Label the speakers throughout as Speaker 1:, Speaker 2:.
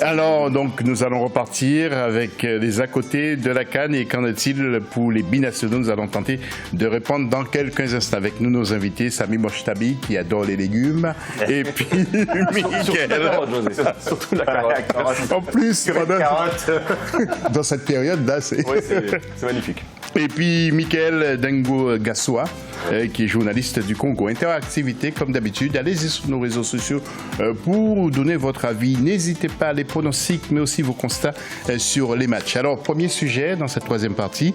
Speaker 1: Alors, donc, nous allons repartir avec les à côté de la CAN. Et qu'en est-il pour les binationaux? Nous allons tenter de répondre dans quelques instants. Avec nous, nos invités, Sami Mochtabi, qui adore les légumes, et puis Mickaël.
Speaker 2: Surtout la carotte.
Speaker 1: En plus, dans cette période-là, c'est
Speaker 2: magnifique.
Speaker 1: Et puis Mickaël Dengo Gassoa, qui est journaliste du Congo. Interactivité, comme d'habitude. Allez-y sur nos réseaux sociaux pour donner votre avis. N'hésitez pas à les pronostics, mais aussi vos constats sur les matchs. Alors, premier sujet dans cette troisième partie.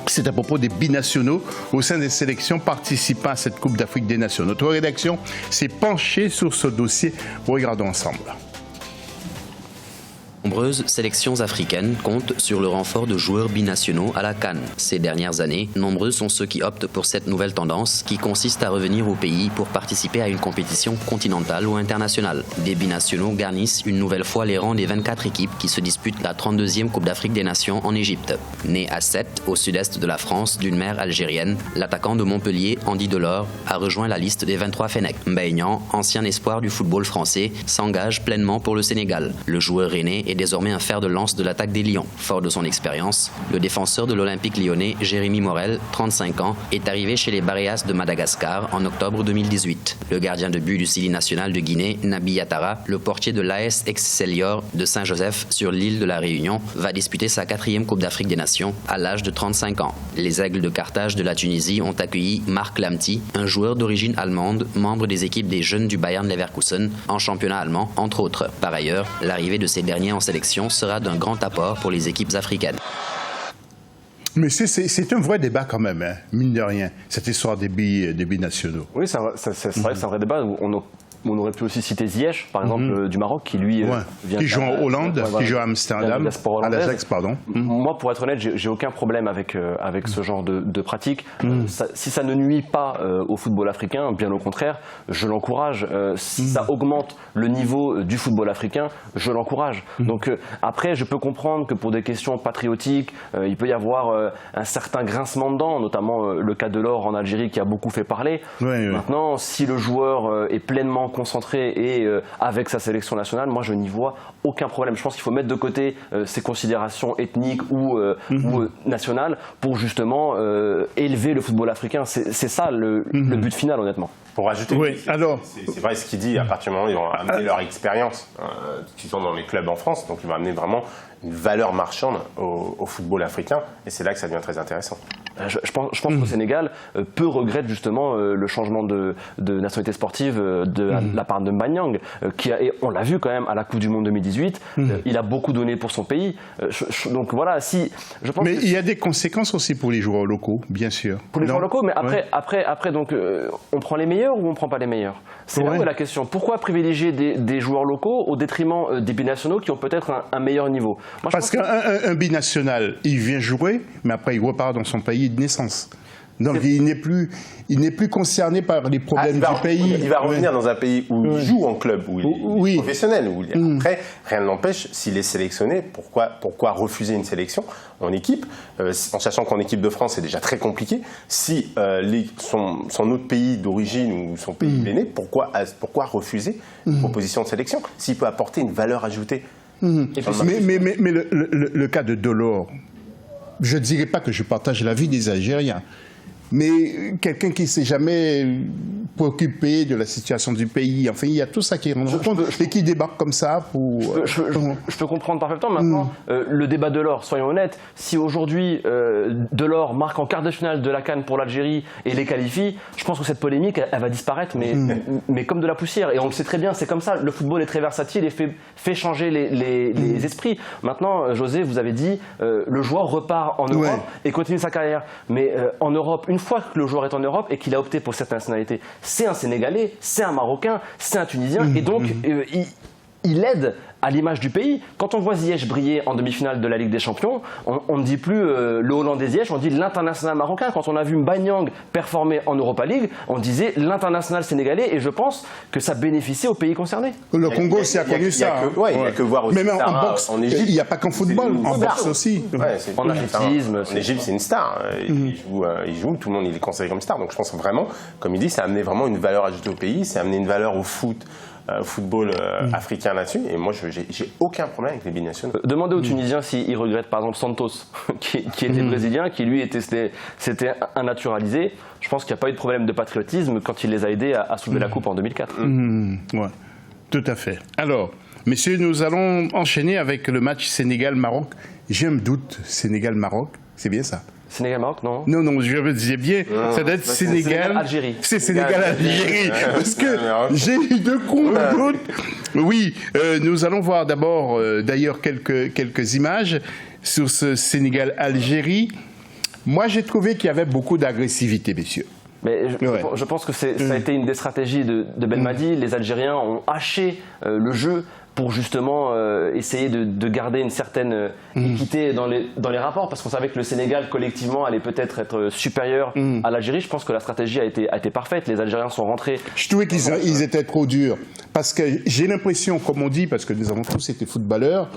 Speaker 1: C'est à propos des binationaux au sein des sélections participant à cette Coupe d'Afrique des Nations. Notre rédaction s'est penchée sur ce dossier. Regardons ensemble.
Speaker 3: Nombreuses sélections africaines comptent sur le renfort de joueurs binationaux à la CAN. Ces dernières années, nombreux sont ceux qui optent pour cette nouvelle tendance qui consiste à revenir au pays pour participer à une compétition continentale ou internationale. Des binationaux garnissent une nouvelle fois les rangs des 24 équipes qui se disputent la 32e Coupe d'Afrique des Nations en Égypte. Né à Sète, au sud-est de la France, d'une mère algérienne, l'attaquant de Montpellier, Andy Delors, a rejoint la liste des 23 Fennecs. Mbaïnian, ancien espoir du football français, s'engage pleinement pour le Sénégal. Le joueur rennais est désormais un fer de lance de l'attaque des Lions. Fort de son expérience, le défenseur de l'Olympique lyonnais, Jérémy Morel, 35 ans, est arrivé chez les Baréas de Madagascar en octobre 2018. Le gardien de but du Sili national de Guinée, Nabi Yatara, le portier de l'AS Excelsior de Saint-Joseph sur l'île de la Réunion, va disputer sa 4e Coupe d'Afrique des Nations à l'âge de 35 ans. Les Aigles de Carthage de la Tunisie ont accueilli Marc Lamti, un joueur d'origine allemande, membre des équipes des jeunes du Bayern Leverkusen en championnat allemand, entre autres. Par ailleurs, l'arrivée de ces derniers en sélection sera d'un grand apport pour les équipes africaines.
Speaker 1: Mais c'est un vrai débat quand même, hein, mine de rien, cette histoire des binationaux.
Speaker 2: Oui, c'est vrai que c'est un vrai débat. On aurait pu aussi citer Ziyech, par exemple, du Maroc, qui lui vient...
Speaker 1: Qui joue en Hollande, qui joue à Amsterdam, à l'Ajax, pardon.
Speaker 2: Moi, pour être honnête, j'ai aucun problème avec ce genre de pratique. Si ça ne nuit pas au football africain, bien au contraire, je l'encourage. Si ça augmente le niveau du football africain, je l'encourage. Donc après, je peux comprendre que pour des questions patriotiques, il peut y avoir un certain grincement de dents, notamment le cas de Delors en Algérie qui a beaucoup fait parler. Maintenant, si le joueur est pleinement concentré et avec sa sélection nationale, moi je n'y vois aucun problème. Je pense qu'il faut mettre de côté ces considérations ethniques ou nationales pour justement élever le football africain. C'est ça le but final, honnêtement.
Speaker 4: Pour ajouter, c'est vrai ce qu'il dit, à partir du moment où ils vont amener leur expérience, qui sont dans les clubs en France, donc ils vont amener vraiment une valeur marchande au football africain, et c'est là que ça devient très intéressant.
Speaker 2: Je pense qu'au Sénégal, peu regrettent justement le changement de nationalité sportive de la part de Mbanyang, et on l'a vu quand même à la Coupe du Monde 2018, il a beaucoup donné pour son pays. Donc voilà, je pense.
Speaker 1: Mais il y a des conséquences aussi pour les joueurs locaux, bien sûr.
Speaker 2: Pour les joueurs locaux, mais après donc, on prend les meilleurs ou on ne prend pas les meilleurs? C'est là où est la question. Pourquoi privilégier des joueurs locaux au détriment des binationaux qui ont peut-être un meilleur niveau? Moi,
Speaker 1: parce qu'un binational, il vient jouer, mais après il repart dans son pays de naissance. Donc il n'est plus concerné par les problèmes du pays.
Speaker 4: Il va revenir dans un pays où il joue en club, où il est professionnel. Après, rien ne l'empêche, s'il est sélectionné, pourquoi refuser une sélection en équipe, en sachant qu'en équipe de France, c'est déjà très compliqué. Si son autre pays d'origine ou son pays l'aîné, pourquoi refuser une proposition de sélection s'il peut apporter une valeur ajoutée?
Speaker 1: Mais le cas de Delors, je ne dirais pas que je partage l'avis des Algériens, mais quelqu'un qui ne s'est jamais préoccupé de la situation du pays, enfin il y a tout ça qui rentre en compte et qui débarque comme ça pour...
Speaker 2: Je peux comprendre parfaitement. Maintenant, le débat Delors, soyons honnêtes, si aujourd'hui Delors marque en quart de finale de la CAN pour l'Algérie et les qualifie, je pense que cette polémique, elle va disparaître, mais comme de la poussière. Et on le sait très bien, c'est comme ça, le football est très versatile et fait changer les esprits. Maintenant, José, vous avez dit, le joueur repart en Europe et continue sa carrière. Mais en Europe, une fois que le joueur est en Europe et qu'il a opté pour cette nationalité, c'est un Sénégalais, c'est un Marocain, c'est un Tunisien, et donc il aide à l'image du pays. Quand on voit Ziyech briller en demi-finale de la Ligue des Champions, on ne dit plus le Hollandais Ziyech, on dit l'international marocain. Quand on a vu Mbanyang performer en Europa League, on disait l'international sénégalais, et je pense que ça bénéficie aux pays concernés.
Speaker 1: Le Congo aussi a connu ça.
Speaker 4: Il n'y a que voir aussi.
Speaker 1: Même en boxe,
Speaker 4: en Égypte,
Speaker 1: il n'y a pas qu'en football, en boxe aussi.
Speaker 2: En athlétisme.
Speaker 4: En Égypte, c'est une star. Il joue, tout le monde il est considéré comme star. Donc je pense vraiment, comme il dit, ça a amené vraiment une valeur ajoutée au pays, ça a amené une valeur au foot football africain là-dessus. Et moi, j'ai aucun problème avec les binationaux.
Speaker 2: Demandez aux Tunisiens s'ils regrettent par exemple Santos, qui était brésilien, qui lui c'était un naturalisé. Je pense qu'il n'y a pas eu de problème de patriotisme quand il les a aidés à soulever la coupe en 2004.
Speaker 1: Ouais, tout à fait. Alors, messieurs, nous allons enchaîner avec le match Sénégal-Maroc. J'ai un doute, Sénégal-Maroc, c'est bien ça?
Speaker 2: Sénégal-Maroc, non?
Speaker 1: Non, je me disais bien, ça doit être
Speaker 2: Sénégal-Algérie.
Speaker 1: C'est Sénégal-Algérie, parce que j'ai eu deux coups de doute. Oui, nous allons voir d'abord, d'ailleurs, quelques images sur ce Sénégal-Algérie. Moi, j'ai trouvé qu'il y avait beaucoup d'agressivité, messieurs.
Speaker 2: Mais je pense que ça a été une des stratégies de Belmadi. Les Algériens ont haché le jeu pour justement essayer de garder une certaine équité dans les rapports, parce qu'on savait que le Sénégal, collectivement, allait peut-être être supérieur à l'Algérie. Je pense que la stratégie a été parfaite. Les Algériens sont rentrés.
Speaker 1: Je trouvais qu'ils étaient trop durs, parce que j'ai l'impression, comme on dit, parce que nous avons tous été footballeurs,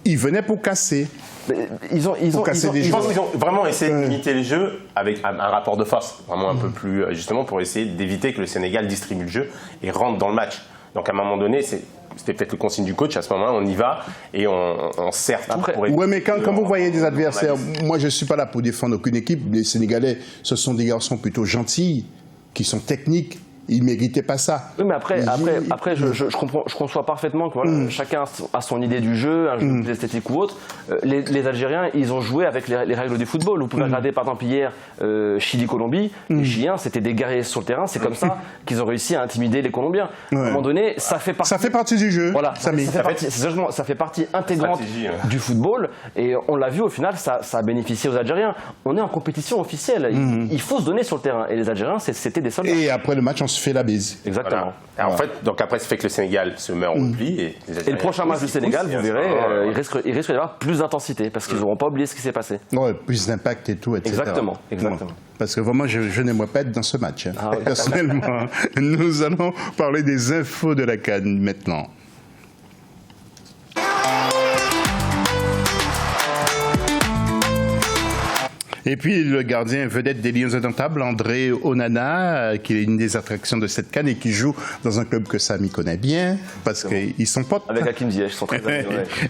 Speaker 1: ils venaient pour casser.
Speaker 4: Je pense qu'ils ont vraiment essayé de limiter le jeu avec un rapport de force, vraiment un peu plus, justement, pour essayer d'éviter que le Sénégal distribue le jeu et rentre dans le match. Donc à un moment donné, c'était peut-être le consigne du coach, à ce moment-là, on y va et on sert tout pour
Speaker 1: Oui, mais quand vous voyez des adversaires, moi je ne suis pas là pour défendre aucune équipe, les Sénégalais, ce sont des garçons plutôt gentils, qui sont techniques. Ils ne méritaient pas ça.
Speaker 2: Oui, mais après je conçois parfaitement que voilà, chacun a son idée du jeu, un jeu plus esthétique ou autre. Les Algériens, ils ont joué avec les règles du football. Vous pouvez regarder par exemple hier Chili-Colombie. Les Chiliens, c'était des guerriers sur le terrain. C'est comme ça qu'ils ont réussi à intimider les Colombiens. À un moment donné, ça fait partie
Speaker 1: du jeu.
Speaker 2: Voilà, ça fait partie intégrante du football. Et on l'a vu au final, ça a bénéficié aux Algériens. On est en compétition officielle. Il faut se donner sur le terrain. Et les Algériens, c'était des soldats.
Speaker 1: Et après le match, on se fait la bise.
Speaker 2: Exactement.
Speaker 4: Voilà. En fait, donc après, ça fait que le Sénégal se met en repli. Et
Speaker 2: le prochain match du Sénégal, vous verrez, il risque d'y avoir plus d'intensité parce qu'ils n'auront pas oublié ce qui s'est passé.
Speaker 1: Ouais, plus d'impact et tout, etc.
Speaker 2: Exactement.
Speaker 1: Parce que vraiment, je n'aimerais pas être dans ce match. Personnellement, nous allons parler des infos de la CAN maintenant. Et puis le gardien vedette des Lions indomptables, André Onana, qui est une des attractions de cette CAN et qui joue dans un club que Samy connaît bien, parce qu'ils sont potes.
Speaker 2: Avec Hakim Ziyech, ils sont très amis.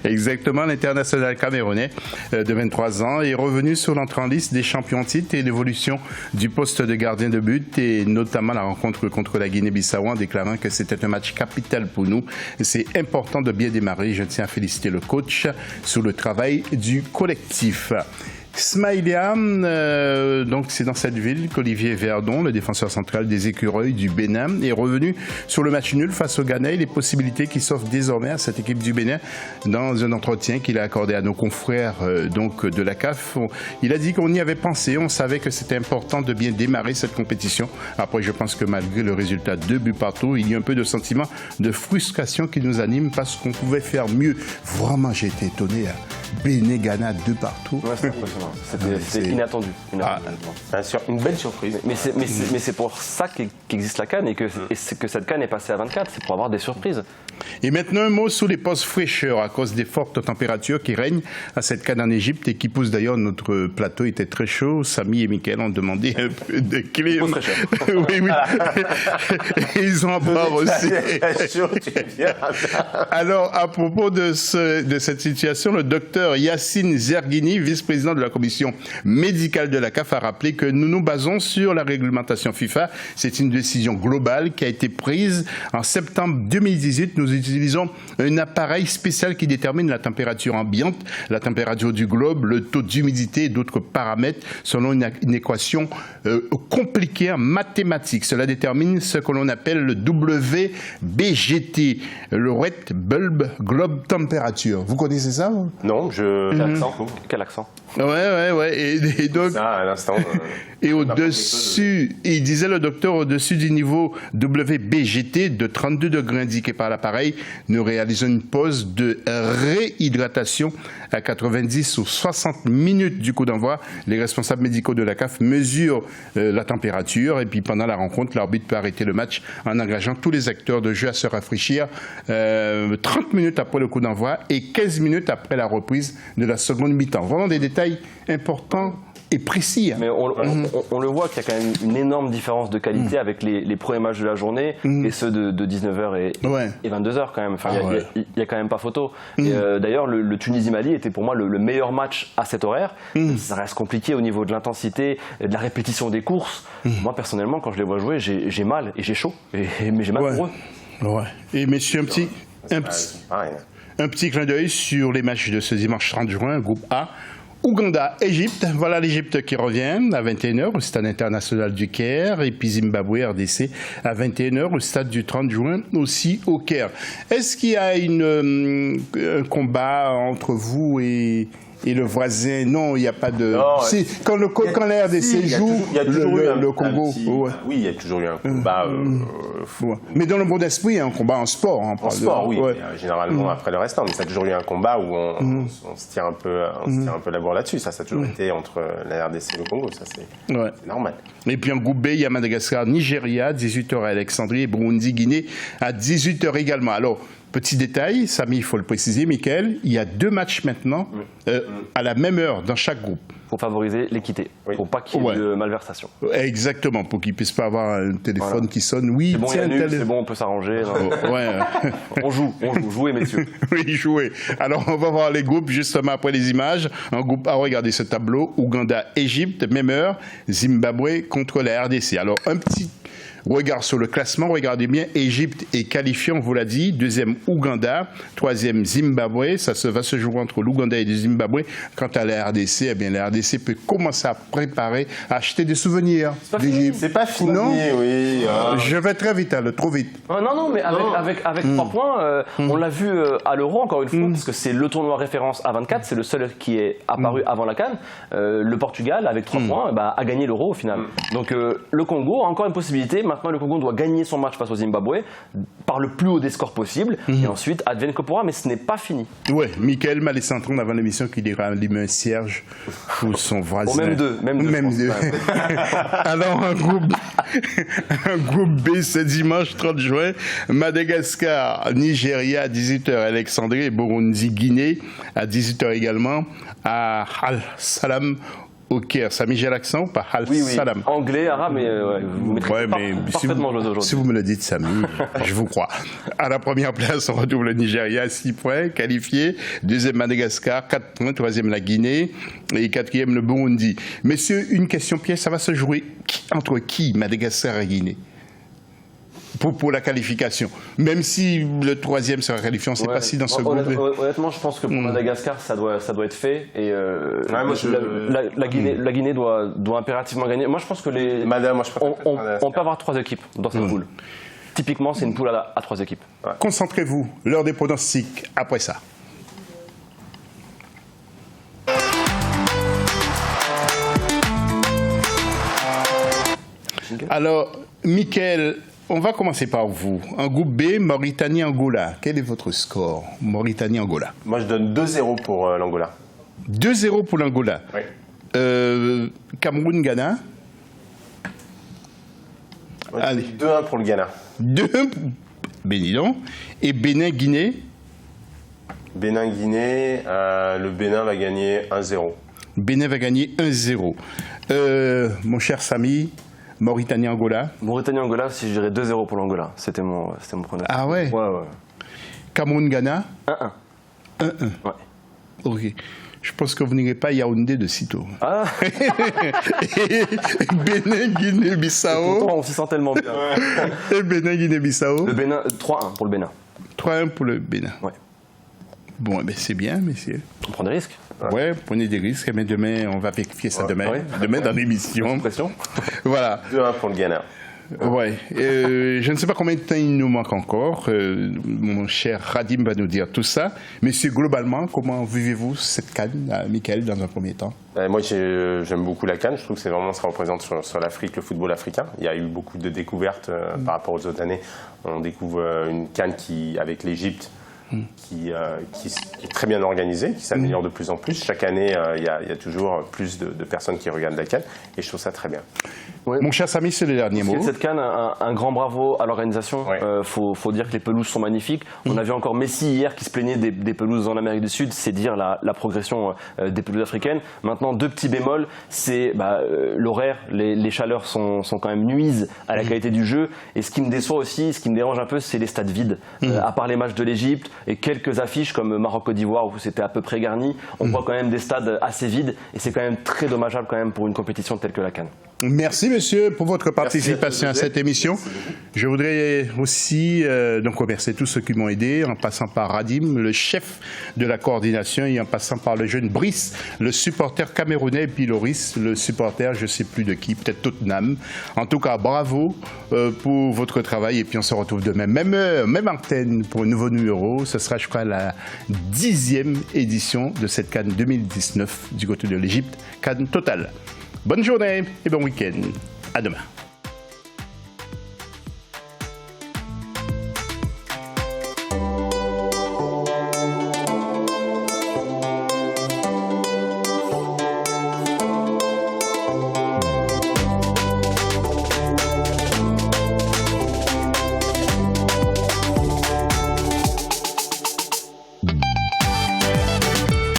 Speaker 1: Exactement, l'international camerounais de 23 ans est revenu sur l'entrée en liste des champions titres et l'évolution du poste de gardien de but, et notamment la rencontre contre la Guinée-Bissau, en déclarant que c'était un match capital pour nous. C'est important de bien démarrer. Je tiens à féliciter le coach sur le travail du collectif. Smaïlia, donc c'est dans cette ville qu'Olivier Verdon, le défenseur central des Écureuils du Bénin, est revenu sur le match nul face au Ghana et les possibilités qui s'offrent désormais à cette équipe du Bénin dans un entretien qu'il a accordé à nos confrères donc de la CAF. Il a dit qu'on y avait pensé, on savait que c'était important de bien démarrer cette compétition. Après, je pense que malgré le résultat 2 buts partout, il y a un peu de sentiment de frustration qui nous anime parce qu'on pouvait faire mieux. Vraiment, j'ai été étonné. Bénin-Ghana 2 partout.
Speaker 2: Ouais, c'était inattendu.
Speaker 4: Une belle surprise.
Speaker 2: Mais c'est pour ça qu'existe la CAN et que cette CAN est passée à 24, c'est pour avoir des surprises.
Speaker 1: Et maintenant un mot sur les postes fraîcheurs à cause des fortes températures qui règnent à cette CAN en Égypte et qui poussent d'ailleurs notre plateau était très chaud. Samy et Mickaël ont demandé un peu de clim. Oui. Ils ont peur aussi. Alors à propos de cette situation, le docteur Yassine Zerguini, vice-président de la commission médicale de la CAF, a rappelé que nous nous basons sur la réglementation FIFA. C'est une décision globale qui a été prise en septembre 2018. Nous utilisons un appareil spécial qui détermine la température ambiante, la température du globe, le taux d'humidité et d'autres paramètres selon une équation compliquée en mathématiques. Cela détermine ce que l'on appelle le WBGT, le Wet Bulb Globe Temperature. Vous connaissez ça?
Speaker 4: Non,
Speaker 2: Quel accent?
Speaker 1: Ouais. Et donc,
Speaker 4: ça, à l'instant.
Speaker 1: Et au-dessus, il disait le docteur, au-dessus du niveau WBGT de 32 degrés indiqué par l'appareil, nous réalisons une pause de réhydratation à 90 ou 60 minutes du coup d'envoi. Les responsables médicaux de la CAF mesurent la température et puis pendant la rencontre, l'arbitre peut arrêter le match en engageant tous les acteurs de jeu à se rafraîchir 30 minutes après le coup d'envoi et 15 minutes après la reprise de la seconde mi-temps. Vraiment des détails importants et précis. Hein.
Speaker 2: Mais on le voit qu'il y a quand même une énorme différence de qualité avec les premiers matchs de la journée et ceux de 19h et 22h quand même. Enfin, il y a quand même pas photo. Et d'ailleurs, le Tunisie-Mali était pour moi le meilleur match à cet horaire. Ça reste compliqué au niveau de l'intensité, de la répétition des courses. Moi, personnellement, quand je les vois jouer, j'ai mal et j'ai chaud. Mais j'ai mal pour eux.
Speaker 1: Ouais. Et messieurs, un petit clin d'œil sur les matchs de ce dimanche 30 juin, groupe A. Ouganda, Égypte, voilà l'Égypte qui revient à 21h au stade international du Caire, et puis Zimbabwe, RDC à 21h au stade du 30 juin aussi au Caire. Est-ce qu'il y a un combat entre vous et le voisin? Non, il n'y a pas de... Quand la RDC joue, le Congo...
Speaker 4: Oui, il y a toujours eu un combat...
Speaker 1: Mais dans le bon esprit, il y a un combat en sport.
Speaker 4: En sport, oui. Généralement, après le reste, mais ça a toujours eu un combat où on se tire un peu la bourre là-dessus. Ça a toujours été entre la RDC et le Congo. Ça, c'est normal.
Speaker 1: Et puis en groupe B, il y a Madagascar, Nigeria, 18h à Alexandrie, et Burundi, Guinée à 18h également. Alors, petit détail, Samy, il faut le préciser, Mickaël, il y a 2 matchs maintenant à la même heure dans chaque groupe.
Speaker 2: Pour favoriser l'équité, pour pas qu'il y ait de malversation.
Speaker 1: Exactement, pour qu'ils ne puissent pas avoir un téléphone qui sonne. Oui,
Speaker 2: c'est bon, c'est bon, on peut s'arranger. On jouez messieurs.
Speaker 1: Oui, jouez. Alors on va voir les groupes justement après les images. En groupe A, regardez ce tableau, Ouganda, Égypte, même heure, Zimbabwe contre la RDC. Alors un petit regard sur le classement, regardez bien, Égypte est qualifié, on vous l'a dit, 2e Ouganda, 3e Zimbabwe, ça va se jouer entre l'Ouganda et le Zimbabwe. Quant à la RDC, eh bien la RDC peut commencer à préparer, à acheter des souvenirs d'Égypte.
Speaker 4: C'est pas fini, oui.
Speaker 1: Je vais très vite, trop vite.
Speaker 2: Non, mais avec 3 points, on l'a vu à l'Euro encore une fois, parce que c'est le tournoi référence à 24, c'est le seul qui est apparu avant la CAN. Le Portugal, avec 3 points, a gagné l'Euro au final. Donc le Congo a encore une possibilité. Maintenant, le Congo doit gagner son match face au Zimbabwe par le plus haut des scores possible. Et ensuite, advienne que pourra, mais ce n'est pas fini.
Speaker 1: Oui, Mickaël m'a laissé entendre avant l'émission qu'il ira allumer un cierge pour son voisin.
Speaker 2: Même deux.
Speaker 1: Alors, un groupe B, ce dimanche 30 juin, Madagascar, Nigeria à 18h, Alexandrie, et Burundi, Guinée à 18h également, à Al Salam. Au Caire, ça j'ai l'accent ou pas? Salam.
Speaker 2: Anglais, arabe, mais vous maîtrisez parfaitement aujourd'hui.
Speaker 1: Si vous me le dites, Samy, je vous crois. À la première place, on retrouve le Nigeria, 6 points, qualifié. 2e Madagascar, 4 points. 3e la Guinée. Et 4e le Burundi. Messieurs, une question piège, ça va se jouer entre qui, Madagascar et Guinée? Pour la qualification. Même si le 3e sera qualifié, on ne sait pas si dans ce groupe...
Speaker 2: Honnêtement, je pense que pour Madagascar, ça doit être fait. Et la Guinée doit impérativement gagner. Moi, je pense que on peut avoir 3 équipes dans cette poule. Typiquement, c'est une poule à 3 équipes.
Speaker 1: Ouais. Concentrez-vous. L'heure des pronostics après ça. Alors, Mickaël, on va commencer par vous. En groupe B, Mauritanie-Angola. Quel est votre score? Mauritanie-Angola.
Speaker 4: Moi, je donne 2-0 pour l'Angola.
Speaker 1: 2-0 pour l'Angola.
Speaker 4: Oui.
Speaker 1: Cameroun-Ghana.
Speaker 4: Allez. 2-1 pour le Ghana.
Speaker 1: 2-1 pour Bénin. Et Bénin-Guinée.
Speaker 4: Bénin-Guinée, le Bénin va gagner 1-0.
Speaker 1: Bénin va gagner 1-0. Mon cher Samy, Mauritanie-Angola.
Speaker 2: Mauritanie-Angola, si je dirais 2-0 pour l'Angola. C'était mon pronostic.
Speaker 1: Ah ouais?
Speaker 2: Ouais.
Speaker 1: Cameroun-Ghana.
Speaker 2: 1-1.
Speaker 1: 1-1.
Speaker 2: Ouais.
Speaker 1: Ok. Je pense que vous n'irez pas à Yaoundé de sitôt.
Speaker 2: Ah.
Speaker 1: Bénin-Guinée-Bissau.
Speaker 2: Pourtant, on s'y sent tellement bien.
Speaker 1: Et Bénin-Guinée-Bissau.
Speaker 2: Le Bénin, 3-1 pour le Bénin.
Speaker 1: 3-1 pour le Bénin.
Speaker 2: Ouais.
Speaker 1: Bon, ben c'est bien, messieurs.
Speaker 2: On prend des risques.
Speaker 1: Ouais, prenez des risques, mais demain, on va vérifier ça demain.
Speaker 2: Ouais.
Speaker 1: Demain dans l'émission. Voilà.
Speaker 4: 2-1 pour le Ghana.
Speaker 1: Ouais. Je ne sais pas combien de temps il nous manque encore. Mon cher Radim va nous dire tout ça. Messieurs, globalement, comment vivez-vous cette CAN, Mickaël, dans un premier temps?
Speaker 4: Moi, j'aime beaucoup la CAN. Je trouve que c'est vraiment ce que ça représente sur l'Afrique, le football africain. Il y a eu beaucoup de découvertes par rapport aux autres années. On découvre une CAN avec l'Égypte, qui est très bien organisée, qui s'améliore de plus en plus. Chaque année, il y a toujours plus de personnes qui regardent la CAN, et je trouve ça très bien.
Speaker 2: Ouais.
Speaker 1: Mon cher Samy, c'est le dernier mot.
Speaker 2: Cette CAN, un grand bravo à l'organisation.
Speaker 4: Ouais.
Speaker 2: Faut dire que les pelouses sont magnifiques. On a vu encore Messi hier qui se plaignait des pelouses en Amérique du Sud. C'est dire la progression des pelouses africaines. Maintenant, 2 petits bémols. C'est l'horaire. Les chaleurs sont quand même nuisent à la qualité du jeu. Et ce qui me déçoit aussi, ce qui me dérange un peu, c'est les stades vides. À part les matchs de l'Égypte et quelques affiches comme Maroc-Côte d'Ivoire où c'était à peu près garni, on voit quand même des stades assez vides. Et c'est quand même très dommageable quand même pour une compétition telle que la CAN.
Speaker 1: Merci, monsieur, pour votre participation à cette émission. Je voudrais aussi donc remercier tous ceux qui m'ont aidé, en passant par Radim, le chef de la coordination, et en passant par le jeune Brice, le supporter camerounais, et puis Loris, le supporter, je ne sais plus de qui, peut-être Tottenham. En tout cas, bravo pour votre travail, et puis on se retrouve demain. Même heure, même antenne pour un nouveau numéro. Ce sera, je crois, la 10e édition de cette CAN 2019 du côté de l'Égypte, CAN Total. Bonne journée et bon week-end. À demain.